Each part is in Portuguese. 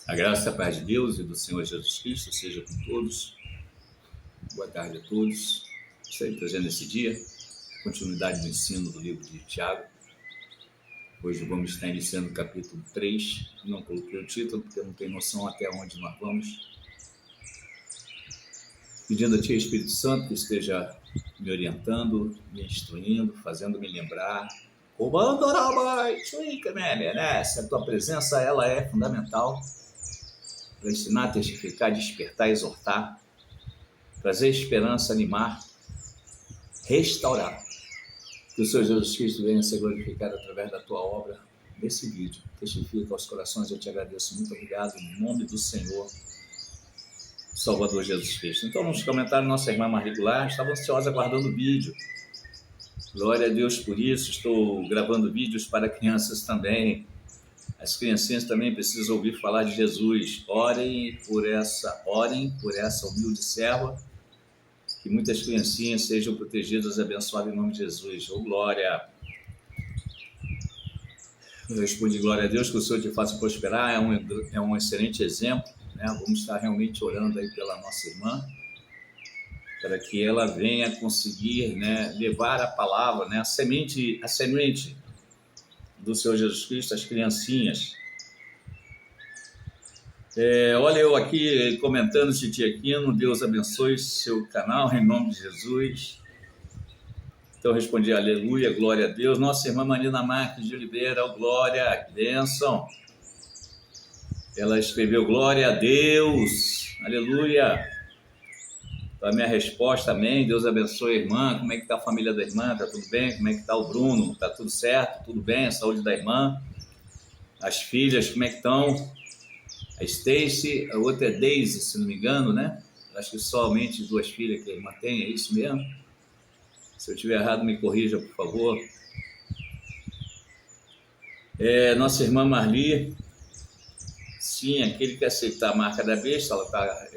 A graça e a paz de Deus e do Senhor Jesus Cristo seja com todos. Boa tarde a todos. Estou trazendo esse dia, continuidade do ensino do livro de Tiago. Hoje vamos estar iniciando o capítulo 3. Não coloquei o título porque eu não tenho noção até onde nós vamos. Pedindo a Ti, Espírito Santo, que esteja me orientando, me instruindo, fazendo-me lembrar. A Tua presença ela é fundamental para ensinar, testificar, despertar, exortar, trazer esperança, animar, restaurar. Que o Senhor Jesus Cristo venha ser glorificado através da Tua obra nesse vídeo. Testifica aos corações, eu te agradeço. Muito obrigado, em nome do Senhor Salvador Jesus Cristo. Então, nos comentários, nossa irmã Maricular estava ansiosa aguardando o vídeo. Glória a Deus por isso. Estou gravando vídeos para crianças também. As criancinhas também precisam ouvir falar de Jesus. Orem por essa humilde serva, que muitas criancinhas sejam protegidas e abençoadas em nome de Jesus. Oh, glória! Eu respondi, glória a Deus, que o Senhor te faça prosperar. É um excelente exemplo, né? Vamos estar realmente orando aí pela nossa irmã, para que ela venha conseguir, né, levar a palavra, né, a semente do Senhor Jesus Cristo às criancinhas. Olha eu aqui comentando, Titi Aquino, Deus abençoe seu canal, em nome de Jesus. Então eu respondi, aleluia, glória a Deus. Nossa irmã Marina Marques de Oliveira, oh, glória, que bênção. Ela escreveu, glória a Deus, aleluia. Então a minha resposta, amém, Deus abençoe a irmã. Como é que está a família da irmã? Está tudo bem? Como é que está o Bruno? Está tudo certo? Tudo bem? A saúde da irmã? As filhas, como é que estão? A Stacy, a outra é Daisy, se não me engano, né? Acho que somente 2 filhas que a irmã tem, é isso mesmo? Se eu estiver errado, me corrija, por favor. Nossa irmã Marli, sim, aquele que aceitar a marca da besta, ela está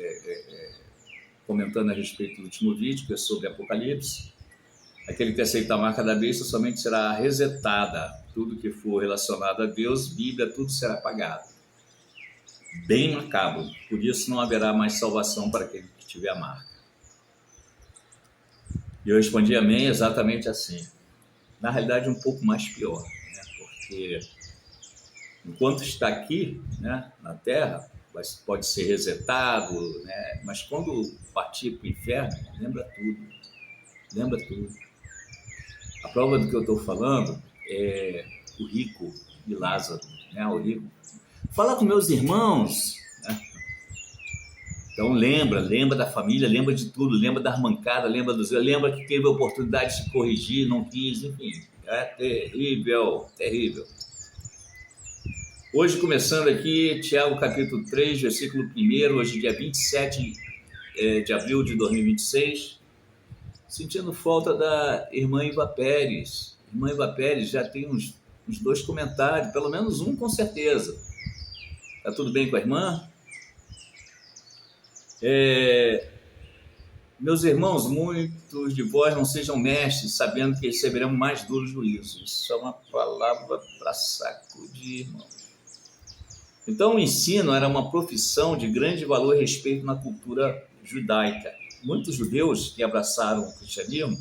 comentando a respeito do último vídeo, que é sobre Apocalipse. Aquele que aceitar a marca da besta somente será resetada. Tudo que for relacionado a Deus, Bíblia, tudo será apagado. Bem macabro. Por isso não haverá mais salvação para aquele que tiver a marca. E eu respondi amém, exatamente assim. Na realidade, um pouco mais pior, né? Porque enquanto está aqui, né, na Terra, pode ser resetado, né? Mas quando partir para o inferno, lembra tudo. A prova do que eu estou falando é o rico de Lázaro, né? O rico. Fala com meus irmãos, né? Então lembra da família, lembra de tudo, lembra da armancada, lembra que teve a oportunidade de se corrigir, não quis, enfim. É terrível. Hoje, começando aqui, Tiago capítulo 3, versículo 1, hoje dia 27 de abril de 2026, sentindo falta da irmã Iva Pérez. Irmã Iva Pérez já tem uns 2 comentários, pelo menos um com certeza. Tá tudo bem com a irmã? Meus irmãos, muitos de vós não sejam mestres, sabendo que receberão mais duro juízo. Isso é uma palavra para sacudir, irmão. Então, o ensino era uma profissão de grande valor e respeito na cultura judaica. Muitos judeus que abraçaram o cristianismo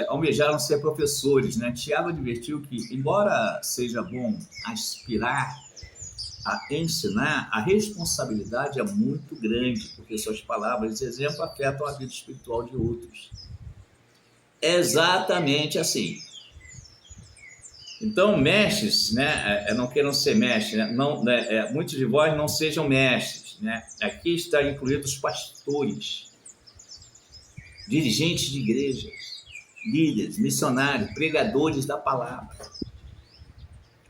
almejaram ser professores, né? Tiago advertiu que, embora seja bom aspirar a ensinar, a responsabilidade é muito grande, porque suas palavras e exemplos afetam a vida espiritual de outros. É exatamente assim. Então, mestres, né, não queiram ser mestres, né? Muitos de vós não sejam mestres, né? Aqui está incluídos os pastores, dirigentes de igrejas, líderes, missionários, pregadores da palavra,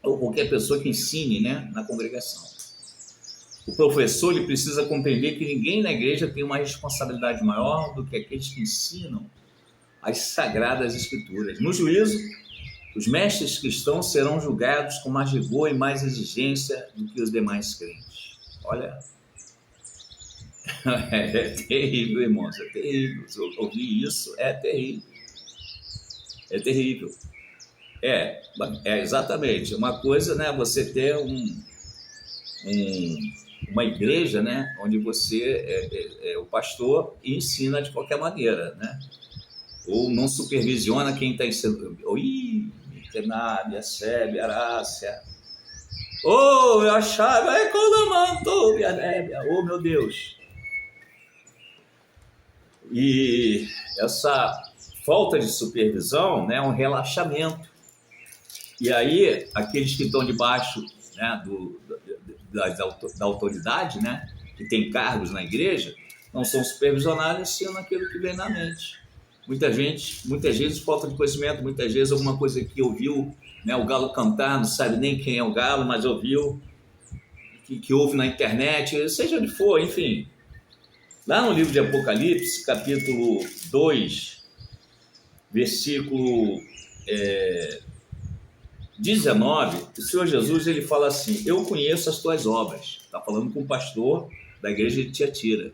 ou qualquer pessoa que ensine, né, na congregação. O professor ele precisa compreender que ninguém na igreja tem uma responsabilidade maior do que aqueles que ensinam as sagradas escrituras. No juízo, os mestres cristãos serão julgados com mais rigor e mais exigência do que os demais crentes. Olha, é terrível, irmãos, é terrível. Se eu ouvir isso, é terrível. É terrível. Exatamente. Uma coisa, né, você ter uma igreja, né, onde você é o pastor e ensina de qualquer maneira, né? Ou não supervisiona quem está ensinando. Oi, Tenábia, Sébia, Arácia. Oh, eu achava, é quando mantou, minha nébia. Oh, meu Deus. E essa falta de supervisão, né, é um relaxamento. E aí, aqueles que estão debaixo, né, da autoridade, né, que tem cargos na igreja, não são supervisionados, ensinam aquilo que vem na mente. Muitas vezes falta de conhecimento, muitas vezes alguma coisa que ouviu, né, o galo cantar, não sabe nem quem é o galo, mas ouviu, que ouve na internet, seja onde for, enfim. Lá no livro de Apocalipse, capítulo 2, versículo 19, o Senhor Jesus ele fala assim: eu conheço as tuas obras. Está falando com o pastor da igreja de Tiatira.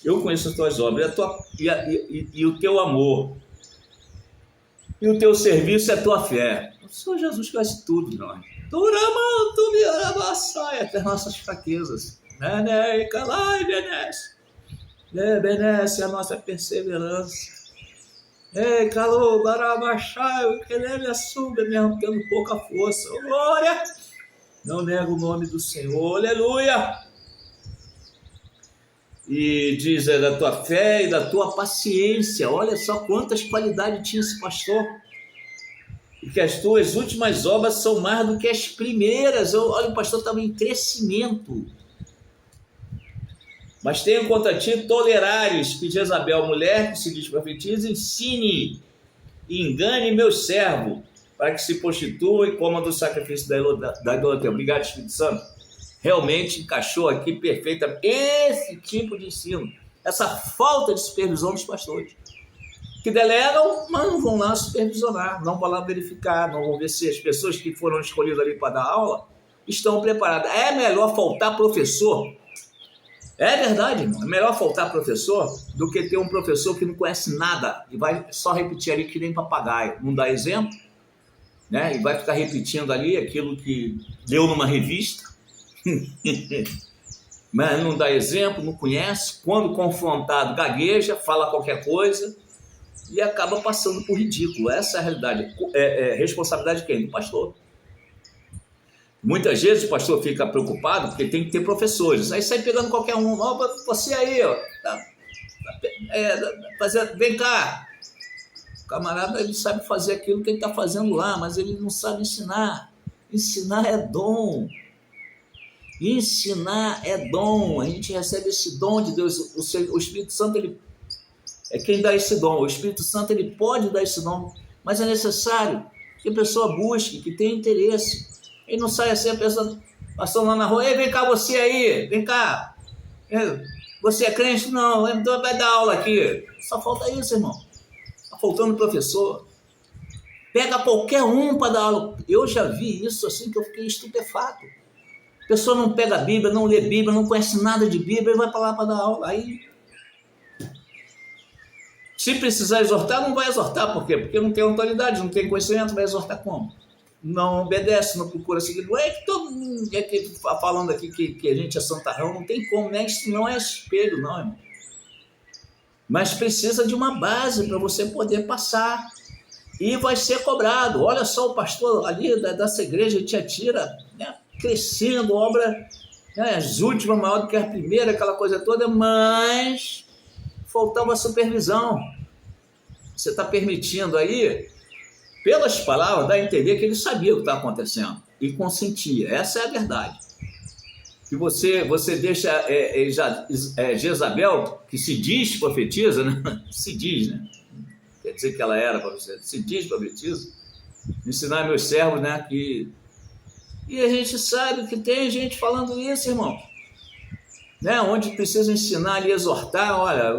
Eu conheço as tuas obras e o teu amor, e o teu serviço e a tua fé. O Senhor Jesus conhece tudo, nós. Até as nossas fraquezas. Benesse a nossa perseverança. Ei, calou, barabachai, que leve a sunda, mesmo tendo pouca força. Oh, glória! Não nega o nome do Senhor, aleluia! E diz, da tua fé e da tua paciência. Olha só quantas qualidades tinha esse pastor. E que as tuas últimas obras são mais do que as primeiras. Olha, o pastor estava em crescimento. Mas tenho contra ti tolerares que Jezabel, mulher que se diz profetiza, ensine e engane meu servo, para que se prostitua e coma do sacrifício da idolatria. Obrigado, Espírito Santo. Realmente encaixou aqui perfeitamente esse tipo de ensino, essa falta de supervisão dos pastores, que delegam, mas não vão lá supervisionar, não vão lá verificar, não vão ver se as pessoas que foram escolhidas ali para dar aula estão preparadas. É melhor faltar professor. É verdade, irmão. É melhor faltar professor do que ter um professor que não conhece nada e vai só repetir ali que nem papagaio. Não dá exemplo, né? E vai ficar repetindo ali aquilo que leu numa revista. Mas não dá exemplo, não conhece. Quando confrontado, gagueja, fala qualquer coisa e acaba passando por ridículo. Essa é a realidade. É responsabilidade de quem? Do pastor. Muitas vezes o pastor fica preocupado porque tem que ter professores. Aí sai pegando qualquer um. Você aí, ó. Vem cá. O camarada ele sabe fazer aquilo que ele está fazendo lá, mas ele não sabe ensinar. Ensinar é dom. Ensinar é dom. A gente recebe esse dom de Deus. O Espírito Santo ele é quem dá esse dom. O Espírito Santo ele pode dar esse dom, mas é necessário que a pessoa busque, que tenha interesse. E não sai assim a pessoa passando lá na rua: ei, vem cá você aí, vem cá. Você é crente? Não, então vai dar aula aqui. Só falta isso, irmão. Está faltando professor. Pega qualquer um para dar aula. Eu já vi isso assim que eu fiquei estupefato. A pessoa não pega a Bíblia, não lê Bíblia, não conhece nada de Bíblia e vai para lá para dar aula. Aí, se precisar exortar, não vai exortar. Por quê? Porque não tem autoridade, não tem conhecimento, vai exortar como? Não obedece, não procura seguir. Não é que todo mundo falando aqui que a gente é santarrão, não tem como, né? Isso não é espelho, não, irmão. Mas precisa de uma base para você poder passar. E vai ser cobrado. Olha só o pastor ali dessa igreja de Tiatira, né? Crescendo, obra, né? As últimas maior do que a primeira, aquela coisa toda, mas faltava supervisão. Você está permitindo aí, pelas palavras, dá a entender que ele sabia o que estava acontecendo e consentia. Essa é a verdade. Que você deixa Jezabel, que se diz profetiza, né? Se diz, né? Quer dizer que ela era profetiza, se diz profetiza, ensinar meus servos, né? E a gente sabe que tem gente falando isso, irmão. Né? Onde precisa ensinar e exortar, olha,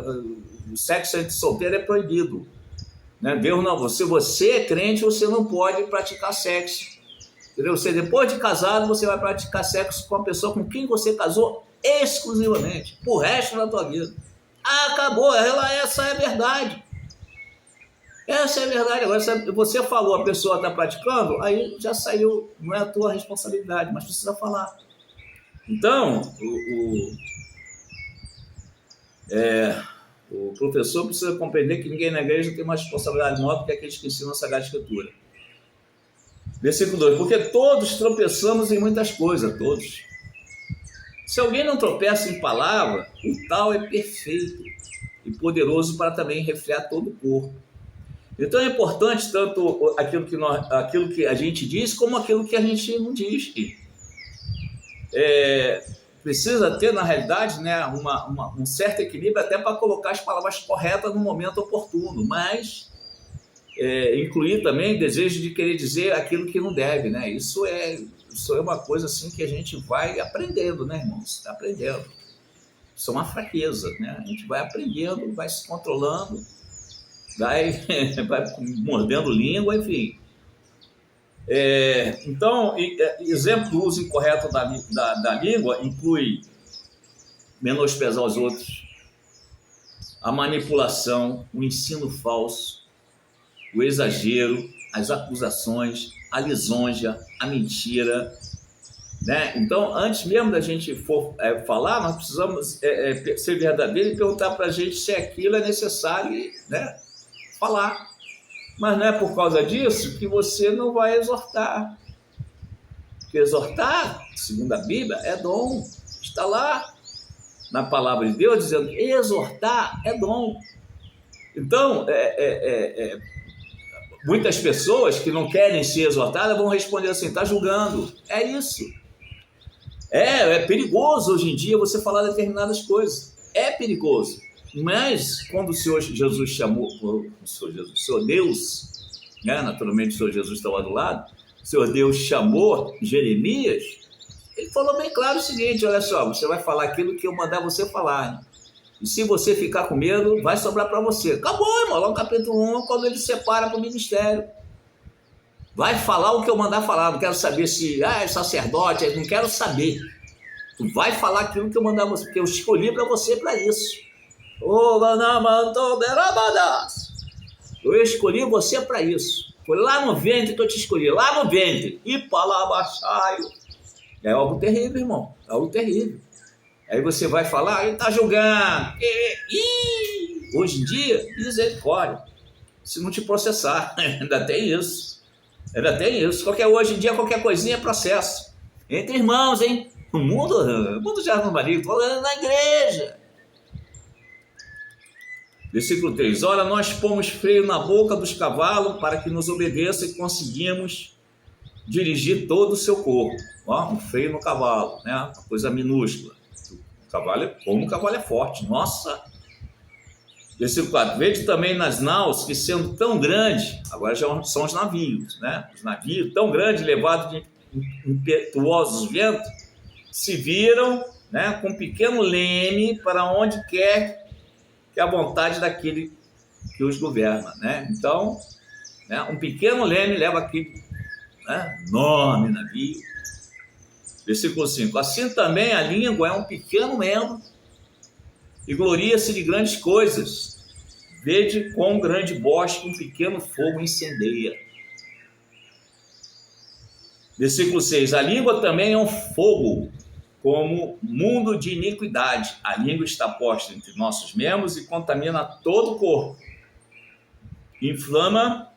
o sexo entre solteiro é proibido. Né? Deus não, você é crente, você não pode praticar sexo. Entendeu? Você, depois de casado, você vai praticar sexo com a pessoa com quem você casou exclusivamente, pro resto da tua vida. Acabou, essa é a verdade. Essa é a verdade. Agora, se você falou, a pessoa está praticando, aí já saiu, não é a tua responsabilidade, mas precisa falar. Então, o professor precisa compreender que ninguém na igreja tem uma responsabilidade maior do que aqueles que ensinam a Sagrada Escritura. Versículo 2, porque todos tropeçamos em muitas coisas, todos. Se alguém não tropeça em palavra, o tal é perfeito e poderoso para também refrear todo o corpo. Então é importante tanto aquilo que a gente diz, como aquilo que a gente não diz. Precisa ter, na realidade, né, um certo equilíbrio até para colocar as palavras corretas no momento oportuno, mas incluir também o desejo de querer dizer aquilo que não deve, né? Isso é uma coisa assim que a gente vai aprendendo, né, irmãos? Está aprendendo. Isso é uma fraqueza, né? A gente vai aprendendo, vai se controlando, vai mordendo língua, enfim. Então, exemplo do uso incorreto da língua inclui menosprezar os outros, a manipulação, o ensino falso, o exagero, as acusações, a lisonja, a mentira, né? Então, antes mesmo da gente for falar, nós precisamos ser verdadeiros e perguntar para a gente se aquilo é necessário, né, falar. Mas não é por causa disso que você não vai exortar. Porque exortar, segundo a Bíblia, é dom. Está lá na palavra de Deus dizendo que exortar é dom. Então, muitas pessoas que não querem ser exortadas vão responder assim, está julgando. É isso. É perigoso hoje em dia você falar determinadas coisas. É perigoso. Mas quando o Senhor Jesus chamou, o Senhor Deus, né, naturalmente o Senhor Jesus estava do lado, o Senhor Deus chamou Jeremias, ele falou bem claro o seguinte, olha só, você vai falar aquilo que eu mandar você falar, hein? E se você ficar com medo, vai sobrar para você. Acabou, irmão, lá no capítulo 1, quando ele separa para o ministério. Vai falar o que eu mandar falar, não quero saber se é sacerdote, não quero saber. Tu vai falar aquilo que eu mandar você, porque eu escolhi para você para isso. Eu escolhi você para isso. Foi lá no ventre que eu te escolhi, lá no ventre. E palabachaio. É algo terrível, irmão. É algo terrível. Aí você vai falar, ele está julgando. Hoje em dia, misericórdia. Se não te processar, ainda tem isso. Hoje em dia, qualquer coisinha é processo. Entre irmãos, hein? O mundo já não varia. Estou falando na igreja. Versículo 3. Ora, nós pomos freio na boca dos cavalos para que nos obedeçam e conseguimos dirigir todo o seu corpo. Um freio no cavalo, né? Uma coisa minúscula. Como o cavalo é forte. Nossa! Versículo 4. Vede também nas naus que sendo tão grande, agora já são os navios, né? Os navios tão grandes, levados de impetuosos ventos, se viram, né, com um pequeno leme para onde quer que a vontade daquele que os governa, né? Então, né, um pequeno leme leva aquele, né, enorme navio. Versículo 5. Assim também a língua é um pequeno membro e gloria-se de grandes coisas. Vede quão grande bosque um pequeno fogo incendeia. Versículo 6. A língua também é um fogo, como mundo de iniquidade. A língua está posta entre nossos membros e contamina todo o corpo. Inflama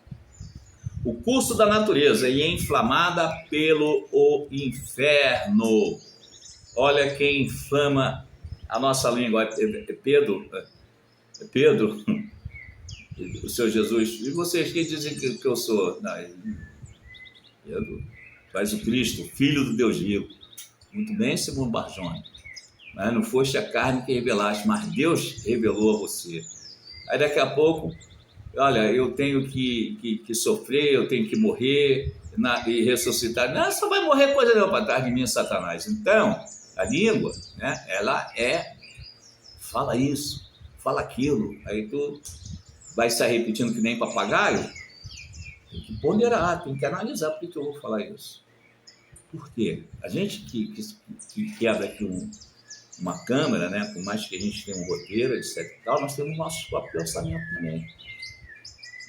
o curso da natureza e é inflamada pelo o inferno. Olha quem inflama a nossa língua. Pedro, o Senhor Jesus. E vocês que dizem que eu sou? Pedro, faz o Cristo, filho do Deus vivo. Muito bem, Simão Barjona. Mas não foste a carne que revelaste, mas Deus revelou a você. Aí daqui a pouco, olha, eu tenho que sofrer, eu tenho que morrer e ressuscitar. Não, só vai morrer coisa não para trás de mim, Satanás. Então, a língua, né, ela fala isso, fala aquilo. Aí tu vai estar repetindo que nem papagaio. Tem que ponderar, tem que analisar por que eu vou falar isso. Por quê? A gente que quebra aqui uma câmera, né? Por mais que a gente tenha um roteiro, etc e tal, nós temos nosso próprio pensamento também.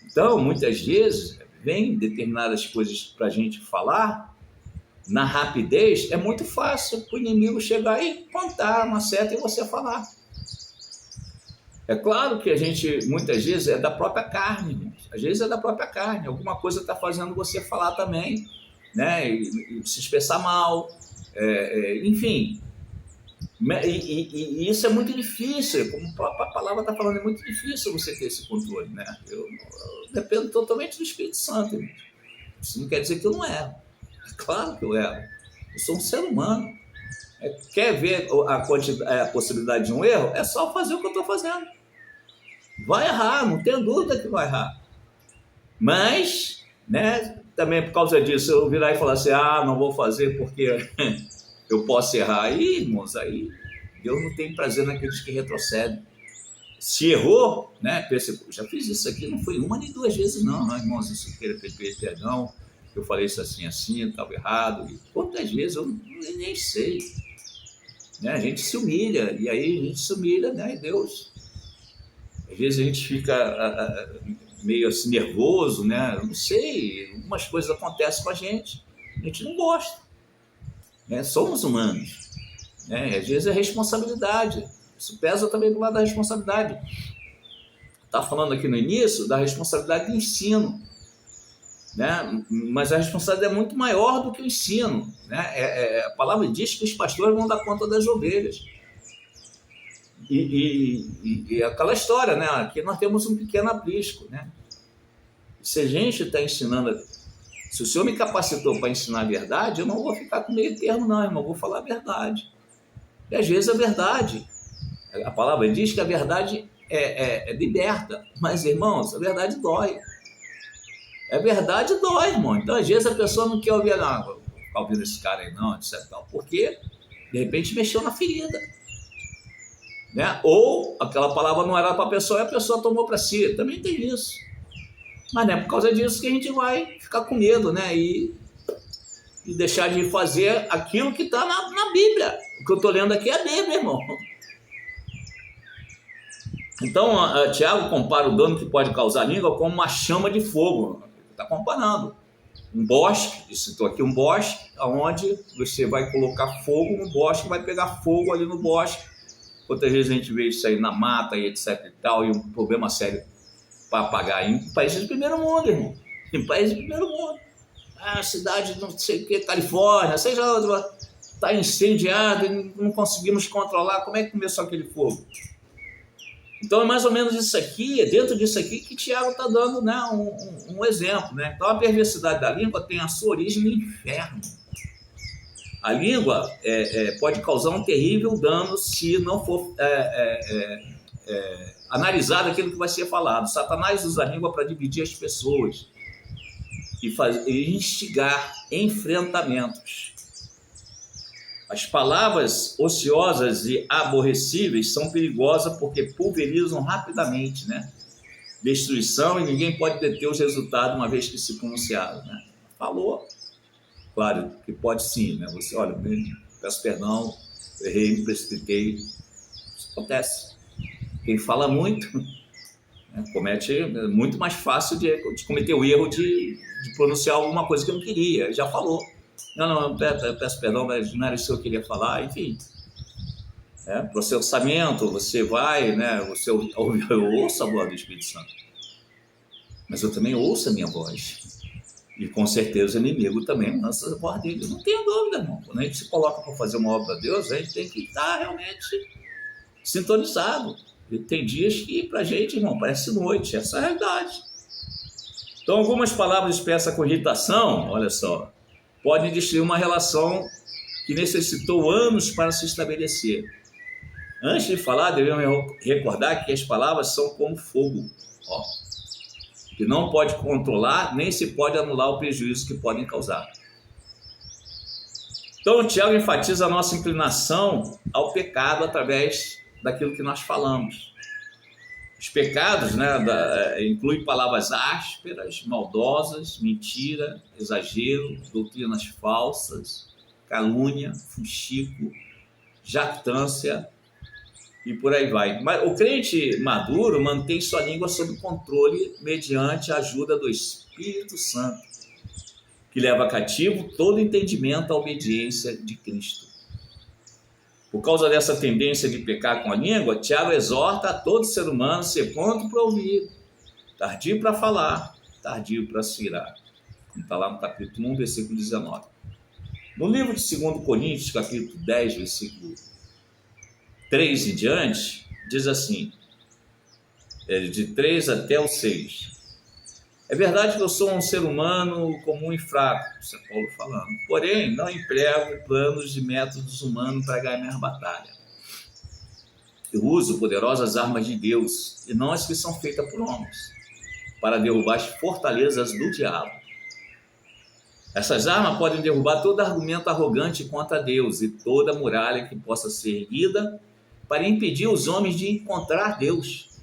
Então, muitas vezes, vem determinadas coisas para a gente falar na rapidez, é muito fácil para o inimigo chegar e contar uma seta e você falar. É claro que a gente, muitas vezes, é da própria carne, irmãos. Às vezes é da própria carne. Alguma coisa está fazendo você falar também, né? E se expressar mal, enfim. E isso é muito difícil, como a palavra está falando, é muito difícil você ter esse controle, né? Eu dependo totalmente do Espírito Santo, irmãos. Isso não quer dizer que eu não erro. É claro que eu erro. Eu sou um ser humano. Quer ver a possibilidade de um erro? É só fazer o que eu estou fazendo. Vai errar, não tenho dúvida que vai errar. Mas, né, também por causa disso, eu virar e falar assim, não vou fazer porque eu posso errar. Aí, irmãos, aí Deus não tem prazer naqueles que retrocedem. Se errou, né, pense, já fiz isso aqui, não foi uma nem duas vezes não, irmãos, isso queira pedir perdão, eu falei isso assim, estava errado. E quantas vezes eu nem sei. Né? A gente se humilha, e aí a gente se humilha, né? E Deus, às vezes a gente fica meio assim nervoso, né? Eu não sei, algumas coisas acontecem com a gente não gosta, né? Somos humanos, né? Às vezes é responsabilidade, isso pesa também do lado da responsabilidade. Está falando aqui no início da responsabilidade do ensino, né? Mas a responsabilidade é muito maior do que o ensino, né? A palavra diz que os pastores vão dar conta das ovelhas. E aquela história, né? Aqui nós temos um pequeno aprisco, né? Se a gente está ensinando, se o Senhor me capacitou para ensinar a verdade, eu não vou ficar com meio termo, não, irmão, eu vou falar a verdade. E às vezes a verdade, a palavra diz que a verdade é liberta, mas, irmãos, a verdade dói. A verdade dói, irmão. Então, às vezes a pessoa não quer ouvir, não, vou ficar ouvindo esse cara aí, não, etc. Porque, de repente, mexeu na ferida. Né? Ou aquela palavra não era para a pessoa e a pessoa tomou para si. Também tem isso. Mas não é por causa disso que a gente vai ficar com medo, né? E deixar de fazer aquilo que está na Bíblia. O que eu estou lendo aqui é a Bíblia, irmão. Então, Tiago compara o dano que pode causar a língua como uma chama de fogo. Está comparando. Um bosque, citou aqui um bosque, onde você vai colocar fogo no bosque, vai pegar fogo ali no bosque. Quantas vezes a gente vê isso aí na mata e etc e tal, e um problema sério para apagar em países do primeiro mundo, irmão. Em países do primeiro mundo. Cidade, não sei o que, Califórnia, seja lá, está incendiado e não conseguimos controlar. Como é que começou aquele fogo? Então é mais ou menos isso aqui, é dentro disso aqui que Tiago está dando, né, um exemplo. Né? Então a perversidade da língua tem a sua origem no inferno. A língua pode causar um terrível dano se não for analisado aquilo que vai ser falado. Satanás usa a língua para dividir as pessoas e instigar enfrentamentos. As palavras ociosas e aborrecíveis são perigosas porque pulverizam rapidamente, né? Destruição, e ninguém pode deter os resultados uma vez que se pronunciaram, né? Falou, claro que pode sim, né? Você, olha, peço perdão, errei, me precipitei. Isso acontece. Quem fala muito, né, comete muito mais fácil de cometer o erro de pronunciar alguma coisa que eu não queria, já falou. Não, peço perdão, mas não era isso que eu queria falar, enfim. Processamento, você vai, né? Eu ouço a voz do Espírito Santo, mas eu também ouço a minha voz. E com certeza o inimigo também lança a voz dele. Não tenho dúvida, irmão. Quando a gente se coloca para fazer uma obra de Deus, a gente tem que estar realmente sintonizado. E tem dias que para a gente, irmão, parece noite, essa é a realidade. Então, algumas palavras expressas com irritação, olha só, podem destruir uma relação que necessitou anos para se estabelecer. Antes de falar, devemos recordar que as palavras são como fogo, que não pode controlar, nem se pode anular o prejuízo que podem causar. Então, o Tiago enfatiza a nossa inclinação ao pecado através daquilo que nós falamos. Os pecados, né, incluem palavras ásperas, maldosas, mentira, exagero, doutrinas falsas, calúnia, fuxico, jactância e por aí vai. Mas o crente maduro mantém sua língua sob controle mediante a ajuda do Espírito Santo, que leva cativo todo entendimento à obediência de Cristo. Por causa dessa tendência de pecar com a língua, Tiago exorta a todo ser humano a ser pronto para ouvir, tardio para falar, tardio para se irar. Como está lá no capítulo 1, versículo 19. No livro de 2 Coríntios, capítulo 10, versículo 3 em diante, diz assim, de 3 até o 6. É verdade que eu sou um ser humano comum e fraco, isso é Paulo falando. Porém, não emprego planos e métodos humanos para ganhar minha batalha. Eu uso poderosas armas de Deus, e não as que são feitas por homens, para derrubar as fortalezas do diabo. Essas armas podem derrubar todo argumento arrogante contra Deus e toda muralha que possa ser erguida para impedir os homens de encontrar Deus.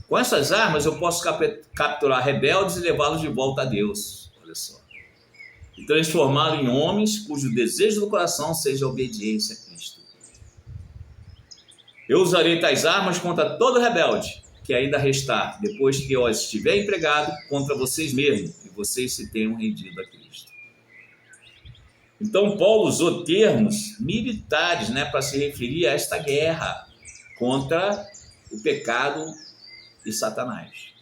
Com essas armas eu posso capturar rebeldes e levá-los de volta a Deus, olha só, e transformá-los em homens cujo desejo do coração seja a obediência a Cristo. Eu usarei tais armas contra todo rebelde que ainda restar, depois que eu as estiver empregado contra vocês mesmos, e vocês se tenham rendido a Cristo. Então Paulo usou termos militares, para se referir a esta guerra contra o pecado e Satanás.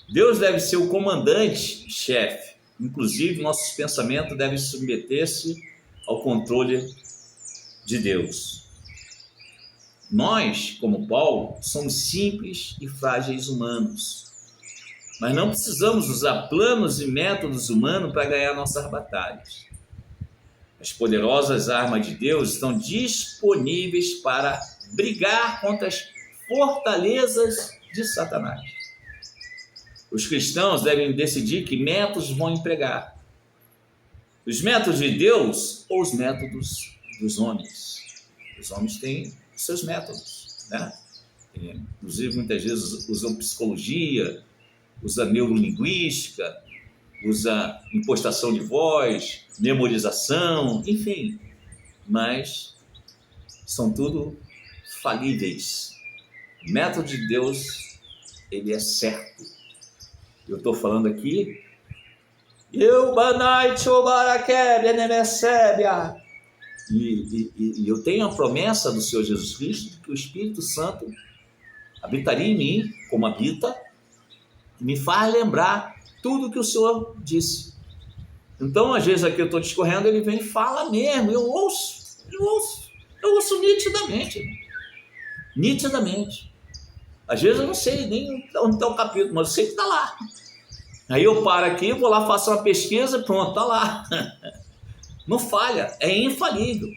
Deus deve ser o comandante-chefe, inclusive nossos pensamentos devem submeter-se ao controle de Deus. Nós, como Paulo, somos simples e frágeis humanos, mas não precisamos usar planos e métodos humanos para ganhar nossas batalhas. As poderosas armas de Deus estão disponíveis para brigar contra as fortalezas de Satanás. Os cristãos devem decidir que métodos vão empregar: os métodos de Deus ou os métodos dos homens. Os homens têm seus métodos, Inclusive, muitas vezes usam psicologia, usa neurolinguística, usa impostação de voz, memorização, enfim, mas são tudo falíveis. O método de Deus, ele é certo. Eu estou falando aqui, e eu tenho a promessa do Senhor Jesus Cristo de que o Espírito Santo habitaria em mim, como habita, e me faz lembrar tudo que o Senhor disse. Então, às vezes aqui eu estou discorrendo, ele vem e fala mesmo, eu ouço nitidamente. Às vezes eu não sei nem onde está o capítulo, mas eu sei que está lá. Aí eu paro aqui, vou lá, faço uma pesquisa, pronto, está lá. Não falha, é infalível.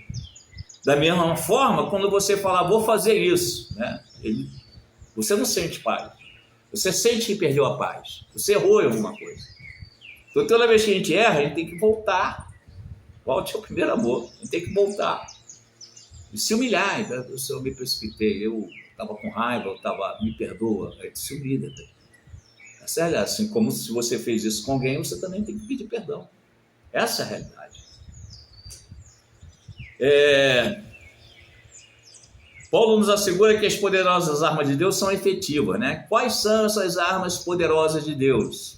Da mesma forma, quando você falar, vou fazer isso, você não sente paz. Você sente que perdeu a paz. Você errou em alguma coisa. Então, toda vez que a gente erra, a gente tem que voltar. Volte ao primeiro amor. A gente tem que voltar. E se humilhar. Então, se eu me precipitei, eu estava com raiva, me perdoa. Aí se humilha. Sério, assim como se você fez isso com alguém, você também tem que pedir perdão. Essa é a realidade. Paulo nos assegura que as poderosas armas de Deus são efetivas, Quais são essas armas poderosas de Deus?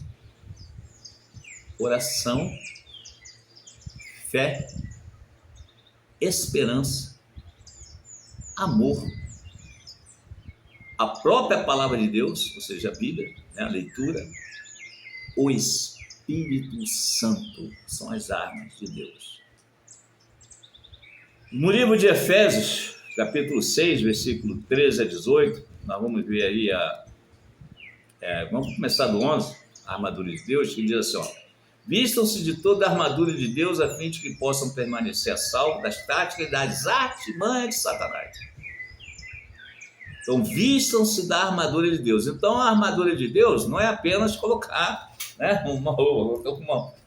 Oração, fé, esperança, amor, a própria palavra de Deus, ou seja, a Bíblia, a leitura, o Espírito Santo são as armas de Deus. No livro de Efésios, capítulo 6, versículo 13 a 18, nós vamos ver aí, vamos começar do 11, a armadura de Deus, que diz assim, vistam-se de toda a armadura de Deus, a fim de que possam permanecer a salvo das táticas e das artimanhas de Satanás. Então, vistam-se da armadura de Deus. Então, a armadura de Deus não é apenas colocar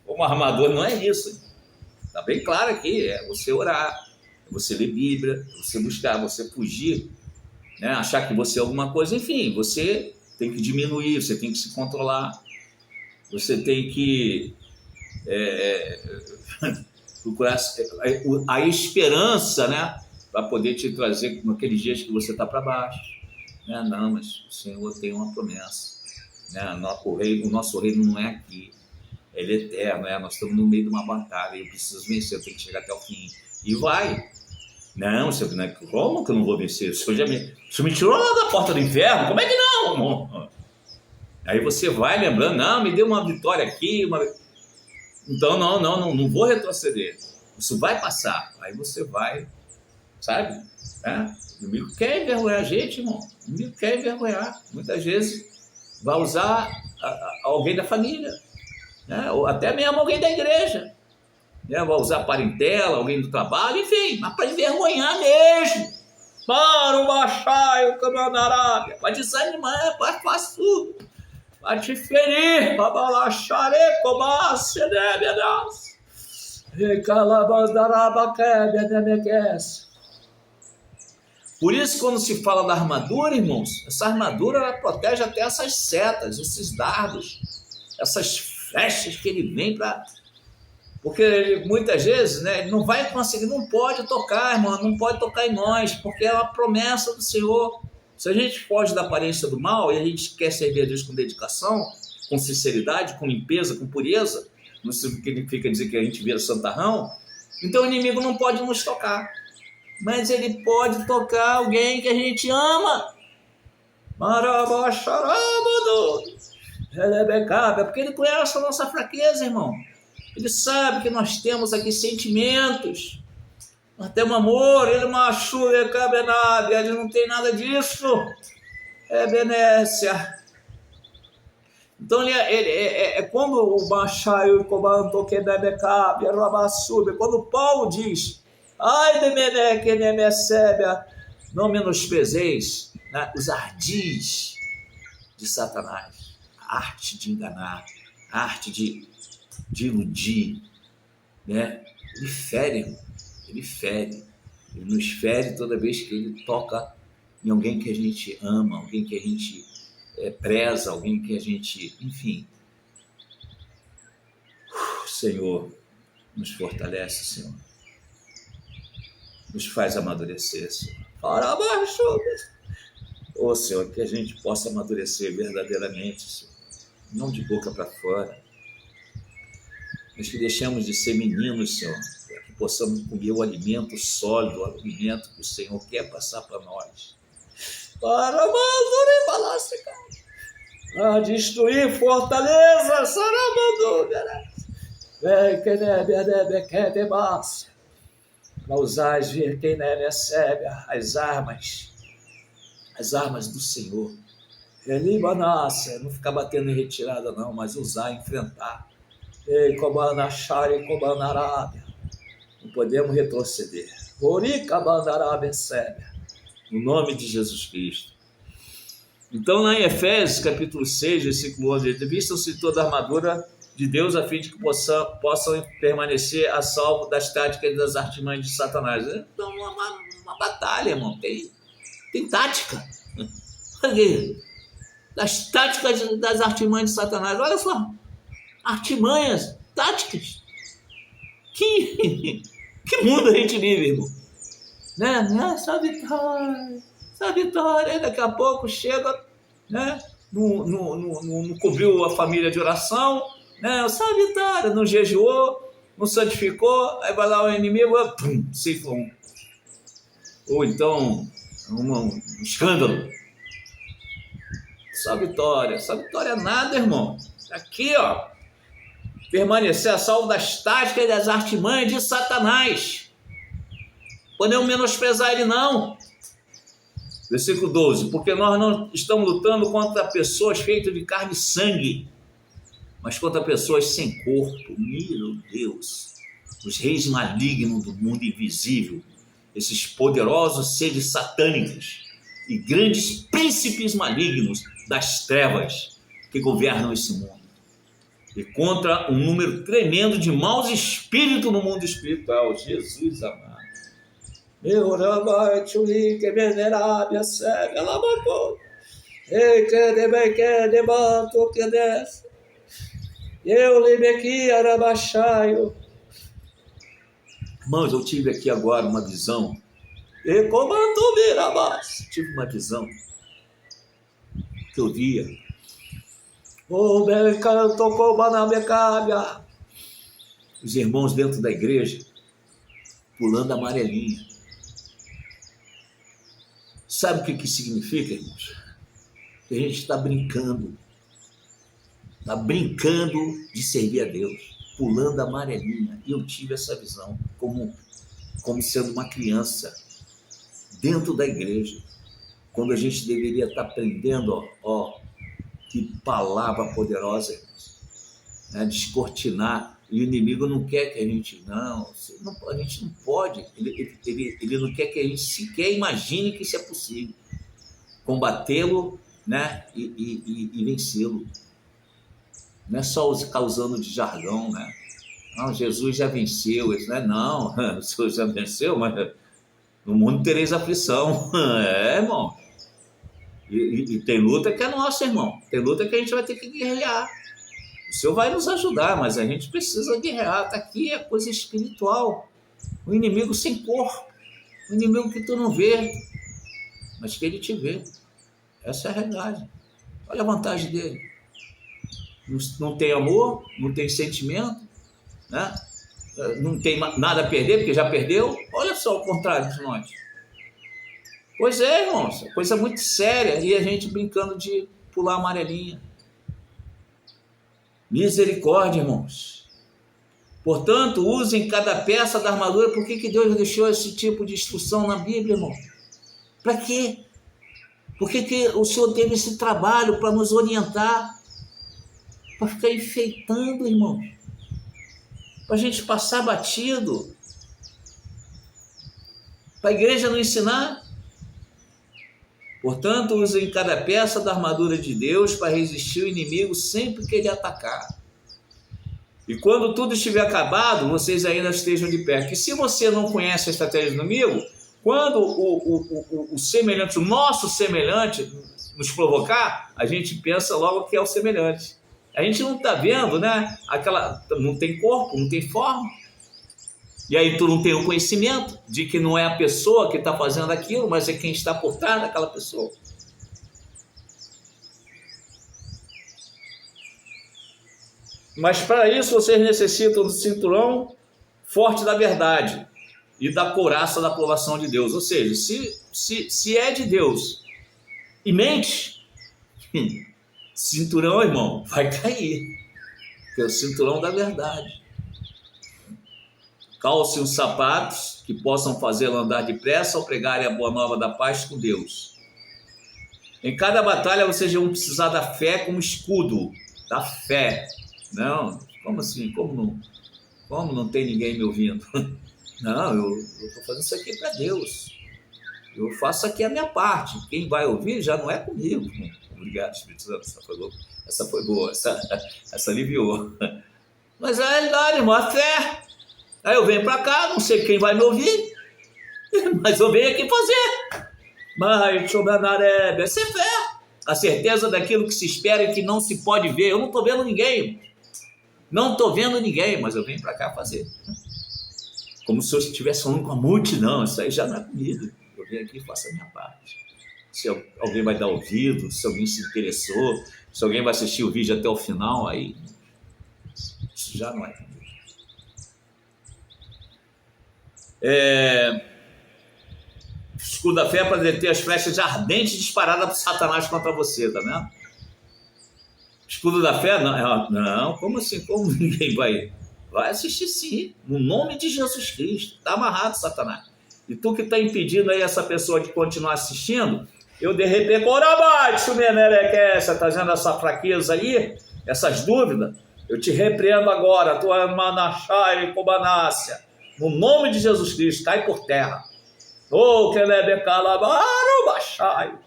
uma armadura, não é isso. Está bem claro aqui, é você orar, é você ler Bíblia, é você buscar, você fugir, achar que você é alguma coisa, enfim, você tem que diminuir, você tem que se controlar, você tem que procurar a esperança, para poder te trazer naqueles dias que você está para baixo. Não, mas o Senhor tem uma promessa. O nosso reino não é aqui. Ele é eterno, nós estamos no meio de uma batalha, eu preciso vencer, eu tenho que chegar até o fim. E vai. Não, senhor, como que eu não vou vencer? O senhor me tirou lá da porta do inferno, como é que não, amor? Aí você vai lembrando, não, me deu uma vitória aqui, então não vou retroceder. Isso vai passar. Aí você vai, sabe? O inimigo quer envergonhar a gente, irmão. O inimigo quer envergonhar. Muitas vezes vai usar alguém da família, né? Ou até mesmo alguém da igreja, né? Vai usar parentela, alguém do trabalho, enfim, mas para envergonhar mesmo. Para o Baixaio, Camandarábia, para desanimar, para fazer tudo, para te ferir, para balachare, comasse, né, meu Deus? Por isso, quando se fala da armadura, irmãos, essa armadura ela protege até essas setas, esses dardos, essas flechas que ele vem para... Porque ele, muitas vezes, né, ele não vai conseguir, não pode tocar, irmão, não pode tocar em nós, porque é uma promessa do Senhor. Se a gente foge da aparência do mal e a gente quer servir a Deus com dedicação, com sinceridade, com limpeza, com pureza, não significa dizer que a gente vira santarrão, então o inimigo não pode nos tocar. Mas ele pode tocar alguém que a gente ama. É porque ele conhece a nossa fraqueza, irmão. Ele sabe que nós temos aqui sentimentos. Nós temos amor, ele machuca, ele não tem nada disso. É benécia. Então é quando o Baixaio Cobanto que bebe cabe, quando Paulo diz, ai de Mené que nem me recebe, não menosprezeis, né, os ardis de Satanás, a arte de enganar, a arte de iludir, né? Ele fere, ele nos fere toda vez que ele toca em alguém que a gente ama, alguém que a gente preza, alguém que a gente, enfim. Senhor, nos fortalece, Senhor. Nos faz amadurecer, Senhor. Para baixo. Ô, Senhor, que a gente possa amadurecer verdadeiramente, Senhor. Não de boca para fora. Mas que deixemos de ser meninos, Senhor. Para que possamos comer o alimento sólido, o alimento que o Senhor quer passar para nós. Para destruir fortaleza, para usar as armas do Senhor. Não ficar batendo em retirada não, mas usar, enfrentar. Não podemos retroceder. No nome de Jesus Cristo. Então, lá em Efésios, capítulo 6, versículo 11, vistam-se toda a armadura de Deus a fim de que possam permanecer a salvo das táticas e das artimanhas de Satanás. Então, uma batalha, irmão. Tem tática. Das táticas das artimanhas de Satanás. Olha só. Artimanhas, táticas. Que mundo a gente vive, irmão? Né? Essa vitória, daqui a pouco chega, né? Não cobriu a família de oração, né? Essa vitória, não jejuou, não santificou, aí vai lá o inimigo, cifra ou então um escândalo. Essa vitória é nada, irmão. Aqui, ó, permanecer a salvo das táticas e das artimanhas de Satanás. Podemos menosprezar ele, não. Versículo 12. Porque nós não estamos lutando contra pessoas feitas de carne e sangue, mas contra pessoas sem corpo. Meu Deus. Os reis malignos do mundo invisível. Esses poderosos seres satânicos e grandes príncipes malignos das trevas que governam esse mundo. E contra um número tremendo de maus espíritos no mundo espiritual. Jesus amado. Meu Rabai, Chuli, que venerável, segue, ela matou. Ei, que debe, que debato, que desce. Eu lhe aqui, arabachaio. Irmãos, eu tive aqui agora uma visão. E comandou Mirabás. Tive uma visão que eu via Os irmãos dentro da igreja pulando amarelinha. Sabe o que significa, irmãos? Que a gente está brincando de servir a Deus, pulando amarelinha. E eu tive essa visão como sendo uma criança dentro da igreja, quando a gente deveria estar aprendendo, que palavra poderosa, irmãos, né? Descortinar. E o inimigo não quer que a gente, a gente não pode, ele não quer que a gente sequer imagine que isso é possível, combatê-lo, né? e vencê-lo. Não é só ficar usando de jargão, né? Não, Jesus já venceu, né? Não, o Senhor já venceu, mas no mundo tereis aflição. Irmão. E tem luta que é nossa, irmão. Tem luta que a gente vai ter que guerrear. O Senhor vai nos ajudar, mas a gente precisa guerrear. Está aqui, é coisa espiritual. O inimigo sem corpo. O inimigo que tu não vê, mas que ele te vê. Essa é a realidade. Olha a vantagem dele. Não tem amor, não tem sentimento, né? Não tem nada a perder, porque já perdeu. Olha só o contrário de nós. Pois é, irmãos, coisa muito séria. E a gente brincando de pular amarelinha. Misericórdia, irmãos. Portanto, usem cada peça da armadura. Por que Deus deixou esse tipo de instrução na Bíblia, irmão? Para quê? Por que o Senhor teve esse trabalho para nos orientar? Para ficar enfeitando, irmão. Para a gente passar batido. Para a igreja não ensinar. Portanto, usem cada peça da armadura de Deus para resistir ao inimigo sempre que ele atacar. E quando tudo estiver acabado, vocês ainda estejam de pé. Que se você não conhece a estratégia do inimigo, quando o semelhante, o nosso semelhante, nos provocar, a gente pensa logo que é o semelhante. A gente não está vendo, né? Não tem corpo, não tem forma. E aí tu não tem o conhecimento de que não é a pessoa que está fazendo aquilo, mas é quem está por trás daquela pessoa. Mas para isso vocês necessitam do cinturão forte da verdade e da couraça da aprovação de Deus. Ou seja, se é de Deus e mente, cinturão, irmão, vai cair. Que é o cinturão da verdade. Calcem os sapatos que possam fazê-lo andar depressa ao pregarem a boa nova da paz com Deus. Em cada batalha vocês vão precisar da fé como escudo. Da fé. Não, como assim? Como não tem ninguém me ouvindo? Não, eu estou fazendo isso aqui para Deus. Eu faço aqui a minha parte. Quem vai ouvir já não é comigo. Obrigado, Espírito Santo. Essa foi boa. Essa aliviou. Mas a realidade, irmão, a fé. Aí eu venho para cá, não sei quem vai me ouvir, mas eu venho aqui fazer. Mas, essa é fé. A certeza daquilo que se espera e que não se pode ver. Eu não estou vendo ninguém. Não estou vendo ninguém, mas eu venho para cá fazer. Como se eu estivesse falando com a multidão. Isso aí já não é comigo. Eu venho aqui e faço a minha parte. Se alguém vai dar ouvido, se alguém se interessou, se alguém vai assistir o vídeo até o final, aí isso já não é comigo. Escudo da fé para deter as flechas ardentes disparadas por Satanás contra você, tá vendo? Escudo da fé? Não, como assim? Como ninguém vai assistir sim, no nome de Jesus Cristo. Está amarrado, Satanás. E tu que está impedindo aí essa pessoa de continuar assistindo, eu de repente, está trazendo essa fraqueza aí, essas dúvidas, eu te repreendo agora, tua manachai e cobanácia. No nome de Jesus Cristo, cai por terra. Oh, que lebe calabaru baixai.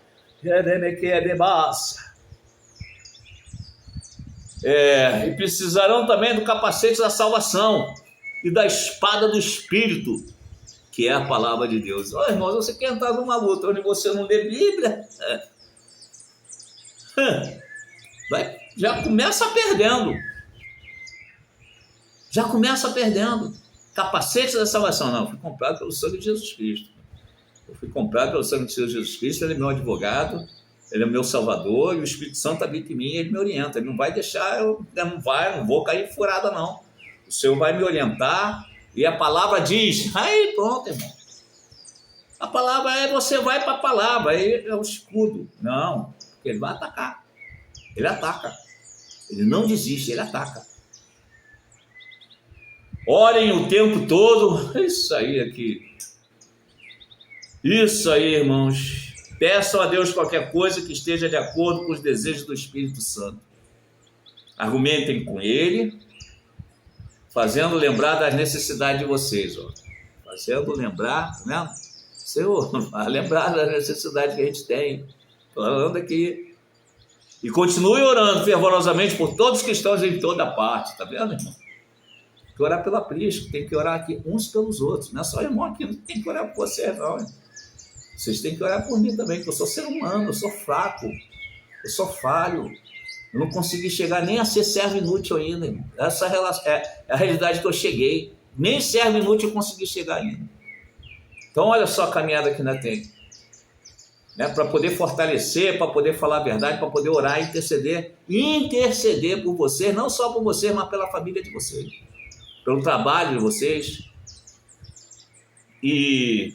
E precisarão também do capacete da salvação e da espada do Espírito, que é a palavra de Deus. Ó, irmãos, você quer entrar numa luta onde você não lê Bíblia? Já começa perdendo. Capacete da salvação. Não, fui comprado pelo sangue de Jesus Cristo. Eu fui comprado pelo sangue de Jesus Cristo, ele é meu advogado, Ele é o meu Salvador e o Espírito Santo habita em mim e ele me orienta. Ele não vai deixar, eu não vou cair em furada, não. O Senhor vai me orientar e a palavra diz, aí pronto, irmão. A palavra é, você vai para a palavra, aí é o escudo. Não, ele vai atacar. Ele ataca. Ele não desiste, ele ataca. Orem o tempo todo. Isso aí, irmãos. Peçam a Deus qualquer coisa que esteja de acordo com os desejos do Espírito Santo. Argumentem com Ele, fazendo lembrar das necessidades de vocês. Ó. Fazendo lembrar, né? Senhor, vai lembrar das necessidades que a gente tem. Falando aqui. E continue orando fervorosamente por todos os cristãos em toda parte. Tá vendo, irmão? Tem que orar pela Prisca, tem que orar aqui uns pelos outros. Não é só irmão aqui, não tem que orar por você, não. Hein? Vocês têm que orar por mim também, porque eu sou ser humano, eu sou fraco, eu sou falho. Eu não consegui chegar nem a ser servo inútil ainda, irmão. Essa é a realidade que eu cheguei. Nem servo inútil eu consegui chegar ainda. Então, olha só a caminhada que ainda tem. Né? Para poder fortalecer, para poder falar a verdade, para poder orar, interceder por vocês, não só por vocês, mas pela família de vocês, pelo trabalho de vocês. E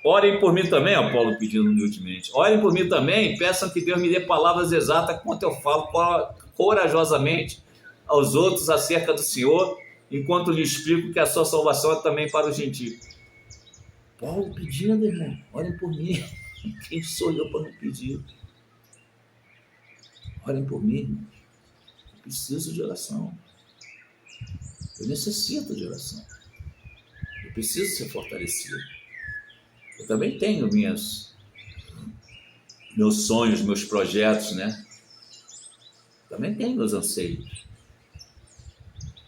orem por mim também, ó, Paulo pedindo humildemente. Orem por mim também, peçam que Deus me dê palavras exatas quanto eu falo corajosamente aos outros acerca do Senhor, enquanto lhe explico que a sua salvação é também para os gentios. Paulo pedindo, irmão, orem por mim. Quem sou eu para não pedir? Orem por mim, irmão. Eu preciso de oração. Eu necessito de oração. Eu preciso ser fortalecido. Eu também tenho meus sonhos, meus projetos, né? Também tenho meus anseios.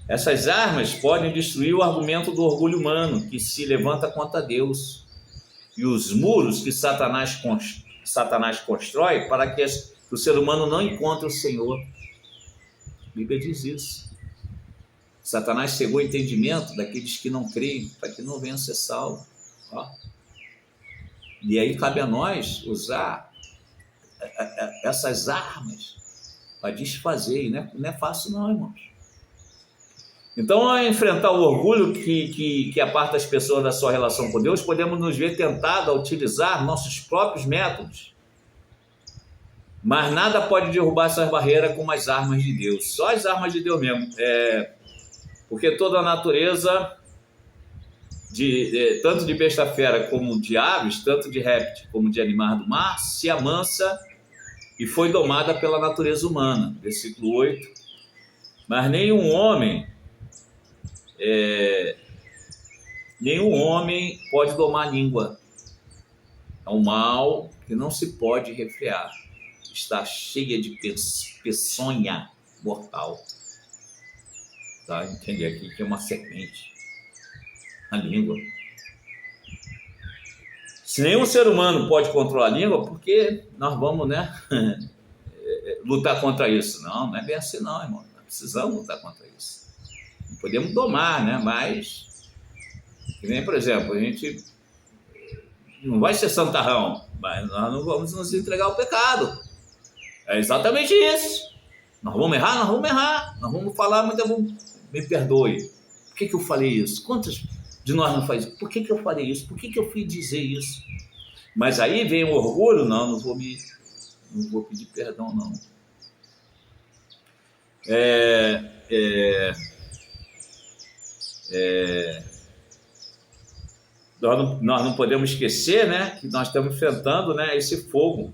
Essas armas podem destruir o argumento do orgulho humano que se levanta contra Deus e os muros que Satanás constrói para que o ser humano não encontre o Senhor. A Bíblia diz isso. Satanás cegou o entendimento daqueles que não creem, para que não venham ser salvos. Ó. E aí cabe a nós usar essas armas para desfazer. E não é fácil não, irmãos. Então, ao enfrentar o orgulho que aparta as pessoas da sua relação com Deus, podemos nos ver tentados a utilizar nossos próprios métodos. Mas nada pode derrubar essas barreiras como as armas de Deus. Só as armas de Deus mesmo. Porque toda a natureza, tanto de besta-fera como de aves, tanto de réptil como de animais do mar, se amansa e foi domada pela natureza humana. Versículo 8. Mas nenhum homem pode domar a língua. É um mal que não se pode refrear. Está cheia de peçonha mortal. Tá? Entender aqui que é uma serpente. A língua. Se nenhum ser humano pode controlar a língua, por que nós vamos, né, lutar contra isso? Não é bem assim não, irmão. Nós precisamos lutar contra isso. Não podemos domar, né? Mas, que nem, por exemplo, a gente não vai ser santarrão, mas nós não vamos nos entregar ao pecado. É exatamente isso. Nós vamos errar. Nós vamos falar, mas eu vou... Me perdoe. Por que eu falei isso? Quantos de nós não faz isso? Por que eu falei isso? Por que eu fui dizer isso? Mas aí vem o orgulho, não vou pedir perdão, não. Nós não podemos esquecer, né, que nós estamos enfrentando, né, esse fogo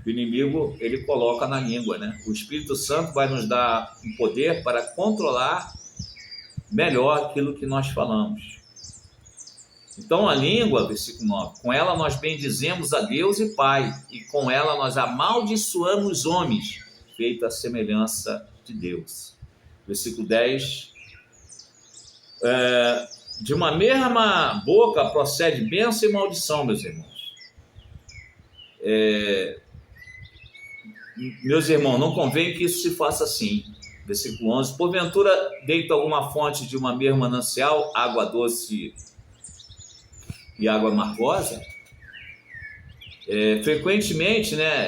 que o inimigo ele coloca na língua, né? O Espírito Santo vai nos dar um poder para controlar melhor aquilo que nós falamos. Então a língua, versículo 9, com ela nós bendizemos a Deus e Pai, e com ela nós amaldiçoamos os homens, feita a semelhança de Deus. Versículo 10, de uma mesma boca procede bênção e maldição, meus irmãos. Meus irmãos, não convém que isso se faça assim. Versículo 11, porventura deita alguma fonte de uma mesma manancial, água doce e água amargosa, frequentemente, né,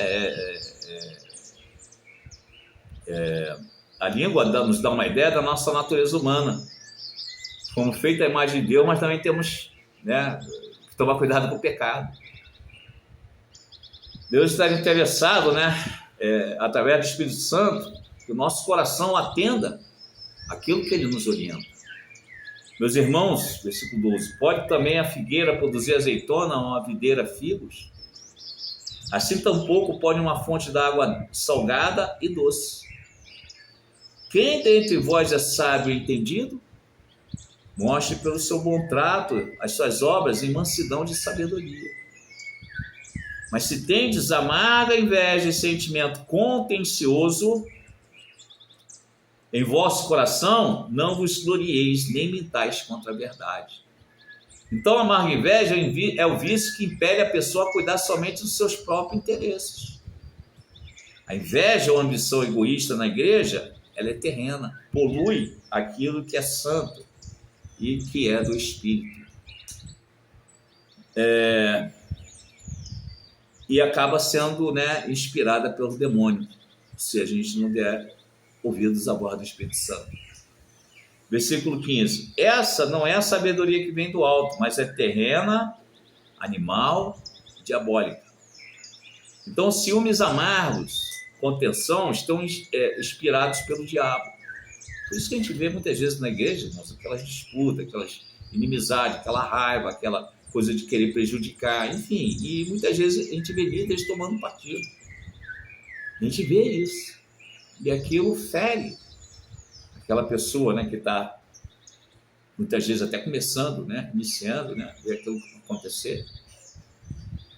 a língua nos dá uma ideia da nossa natureza humana. Fomos feitos à imagem de Deus, mas também temos, né, que tomar cuidado com o pecado. Deus está interessado, né, através do Espírito Santo, que o nosso coração atenda aquilo que Ele nos orienta. Meus irmãos, versículo 12, pode também a figueira produzir azeitona ou a videira figos? Assim tampouco pode uma fonte de água salgada e doce. Quem dentre vós é sábio e entendido? Mostre pelo seu bom trato as suas obras em mansidão de sabedoria. Mas se tendes amarga inveja e sentimento contencioso em vosso coração, não vos glorieis, nem mintais contra a verdade. Então, a amarga inveja é o vício que impele a pessoa a cuidar somente dos seus próprios interesses. A inveja ou a ambição egoísta na igreja, ela é terrena, polui aquilo que é santo e que é do Espírito. E acaba sendo, né, inspirada pelo demônio, se a gente não der ouvidos à voz do Espírito Santo. Versículo 15. Essa não é a sabedoria que vem do alto, mas é terrena, animal, diabólica. Então, ciúmes amargos, contenção, estão inspirados pelo diabo. Por isso que a gente vê muitas vezes na igreja, irmãos, aquelas disputas, aquelas inimizades, aquela raiva, aquela coisa de querer prejudicar, enfim. E muitas vezes a gente vê líderes tomando partido. A gente vê isso. E aquilo fere aquela pessoa, né, que está muitas vezes até começando, né, iniciando, né, ver aquilo acontecer.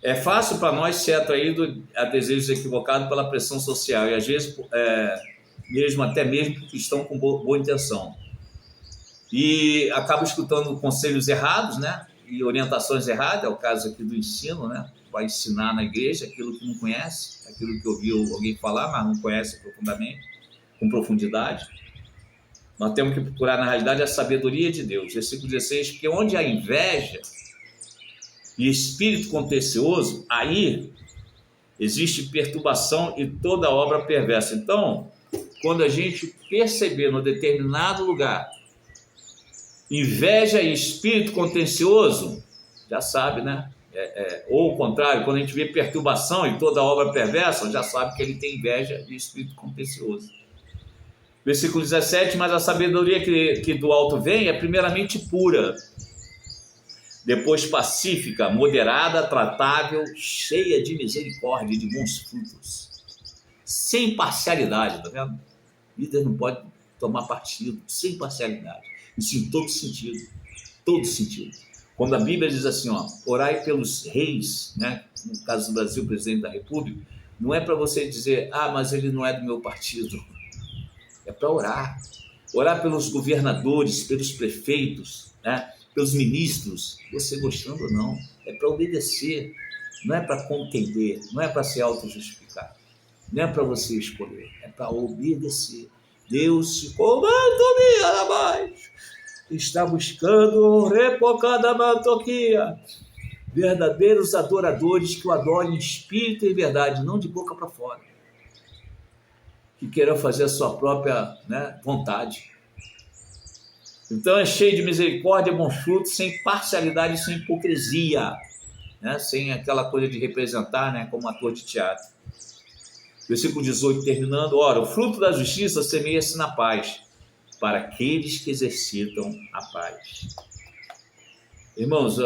É fácil para nós ser atraído a desejos equivocados pela pressão social e às vezes até mesmo porque estão com boa intenção. E acaba escutando conselhos errados, né, e orientações erradas, é o caso aqui do ensino, né, vai ensinar na igreja aquilo que não conhece, aquilo que ouviu alguém falar, mas não conhece profundamente, com profundidade. Nós temos que procurar, na realidade, a sabedoria de Deus. Versículo 16, porque onde há inveja e espírito contencioso, aí existe perturbação e toda obra perversa. Então, quando a gente perceber no determinado lugar inveja e espírito contencioso, já sabe, né? Ou o contrário, quando a gente vê perturbação e toda obra perversa, já sabe que ele tem inveja e espírito contencioso. Versículo 17, mas a sabedoria que do alto vem é primeiramente pura, depois pacífica, moderada, tratável, cheia de misericórdia e de bons frutos, sem parcialidade, tá vendo? O líder não pode tomar partido, sem parcialidade, isso em todo sentido, Quando a Bíblia diz assim, ó, orai pelos reis, né? No caso do Brasil, o presidente da República, não é para você dizer, mas ele não é do meu partido. É para orar. Orar pelos governadores, pelos prefeitos, né? Pelos ministros, você gostando ou não. É para obedecer, não é para contender, não é para se auto-justificar, não é para você escolher, é para obedecer. Deus se está buscando verdadeiros adoradores que o adorem em espírito e verdade, não de boca para fora, que queiram fazer a sua própria, né, vontade. Então é cheio de misericórdia, bons frutos, sem parcialidade e sem hipocrisia, né, sem aquela coisa de representar, né, como ator de teatro. Versículo 18, terminando, ora, o fruto da justiça semeia-se na paz, para aqueles que exercitam a paz. Irmãos,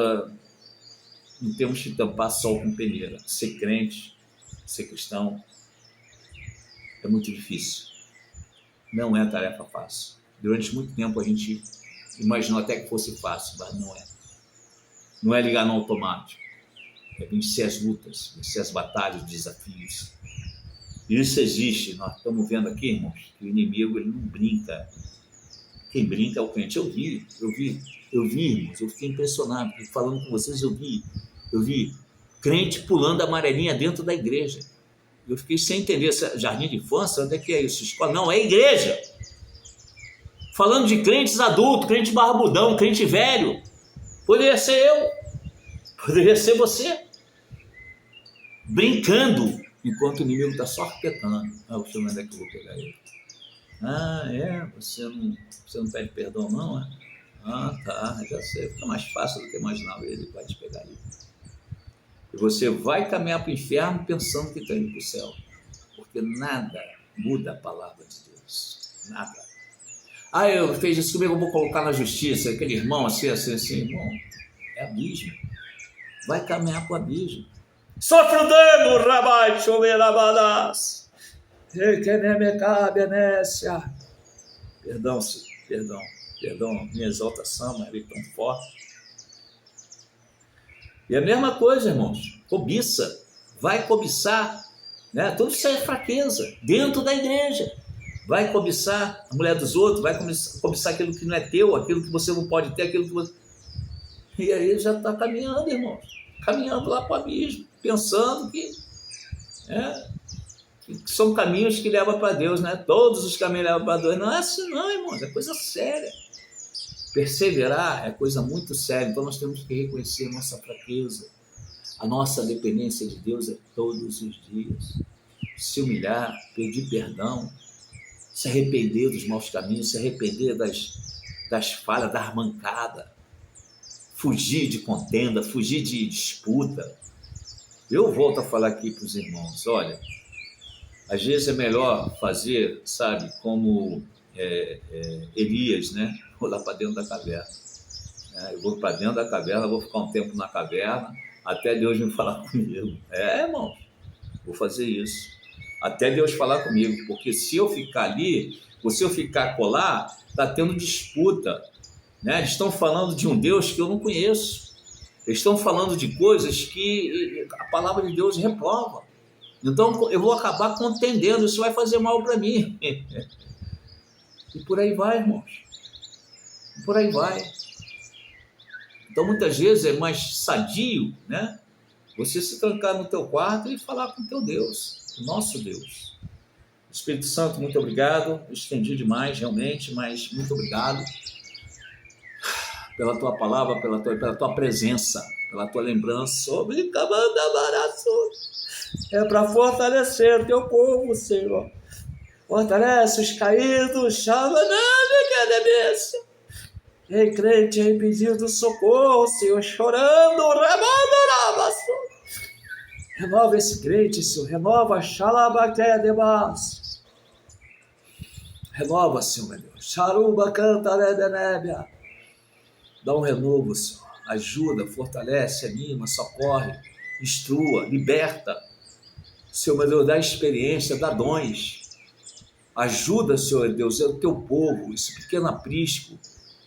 não temos que tampar sol com peneira. Ser crente, ser cristão, é muito difícil. Não é tarefa fácil. Durante muito tempo a gente imaginou até que fosse fácil, mas não é. Não é ligar no automático. É vencer as lutas, vencer as batalhas, os desafios. Isso existe. Nós estamos vendo aqui, irmãos, que o inimigo ele não brinca. Quem brinca é o crente. Eu vi, irmãos, eu fiquei impressionado. Falando com vocês, eu vi crente pulando a amarelinha dentro da igreja. Eu fiquei sem entender. Jardim de infância, onde é que é isso? Escola? Não, é igreja. Falando de crentes adultos, crente barbudão, crente velho. Poderia ser eu. Poderia ser você brincando enquanto o inimigo está só arquitetando. Deixa eu ver onde é que eu vou pegar ele. Você não pede perdão, não? Tá, já sei. Fica mais fácil do que imaginava, ele vai te pegar ali. E você vai caminhar para o inferno pensando que está indo para o céu. Porque nada muda a palavra de Deus. Nada. Eu fiz isso comigo, eu vou colocar na justiça. Aquele irmão assim, irmão, é abismo. Vai caminhar para o abismo. Sofre o dano, Rabai, Chomerabadas. Perdão, minha exaltação, mas ele tão forte. E a mesma coisa, irmãos, cobiça, vai cobiçar, né? Tudo isso é fraqueza, dentro da igreja. Vai cobiçar a mulher dos outros, vai cobiçar aquilo que não é teu, aquilo que você não pode ter, aquilo que você... E aí já está caminhando, irmãos, caminhando lá para o abismo, pensando que são caminhos que levam para Deus, né? Todos os caminhos levam para Deus. Não é assim não, irmãos, é coisa séria. Perseverar é coisa muito séria, então nós temos que reconhecer a nossa fraqueza. A nossa dependência de Deus é todos os dias. Se humilhar, pedir perdão, se arrepender dos maus caminhos, se arrepender das falhas, da armancada, fugir de contenda, fugir de disputa. Eu volto a falar aqui para os irmãos, olha, às vezes é melhor fazer, sabe, como Elias, né? Vou lá para dentro da caverna. Eu vou para dentro da caverna, vou ficar um tempo na caverna, até Deus me falar comigo. Irmão, vou fazer isso. Até Deus falar comigo, porque se eu ficar ali, ou se eu ficar colar, está tendo disputa. Né? Eles estão falando de um Deus que eu não conheço. Eles estão falando de coisas que a palavra de Deus reprova. Então, eu vou acabar contendendo, isso vai fazer mal para mim. E por aí vai, irmãos. Por aí vai. Então, muitas vezes é mais sadio, né? Você se trancar no teu quarto e falar com o teu Deus, o nosso Deus. Espírito Santo, muito obrigado. Eu estendi demais, realmente, mas muito obrigado pela tua palavra, pela tua presença, pela tua lembrança. É para fortalecer o teu povo, Senhor. Fortalece os caídos, chama nada que é demência. Ei, crente, em pedido socorro, Senhor, chorando, renova esse crente, Senhor, renova, xalabaquedebas. Renova, Senhor, meu Deus, charuba canta, nebenébia. Dá um renovo, Senhor, ajuda, fortalece, anima, socorre, instrua, liberta. Senhor, meu Deus, dá experiência, dá dons. Ajuda, Senhor Deus, é o teu povo, esse pequeno aprisco.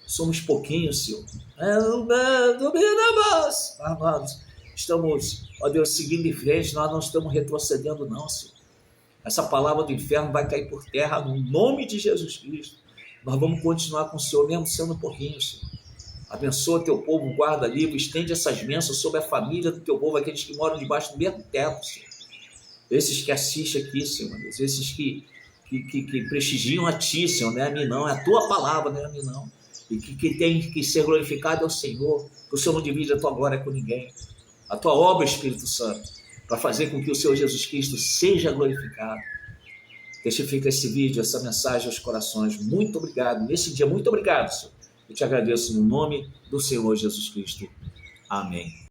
Somos pouquinhos, Senhor. Amados, estamos, ó Deus, seguindo em frente, nós não estamos retrocedendo, não, Senhor. Essa palavra do inferno vai cair por terra no nome de Jesus Cristo. Nós vamos continuar com o Senhor, mesmo sendo pouquinhos, Senhor. Abençoa teu povo, guarda livre, estende essas bênçãos sobre a família do teu povo, aqueles que moram debaixo do mesmo teto, Senhor. Esses que assistem aqui, Senhor, Deus, esses que prestigiam a Ti, Senhor, não é a mim não, é a Tua palavra, não é a mim não. E que tem que ser glorificado é o Senhor, que o Senhor não divide a Tua glória com ninguém. A Tua obra, Espírito Santo, para fazer com que o Senhor Jesus Cristo seja glorificado. Testifica esse vídeo, essa mensagem aos corações. Muito obrigado. Nesse dia, muito obrigado, Senhor. Eu te agradeço no nome do Senhor Jesus Cristo. Amém.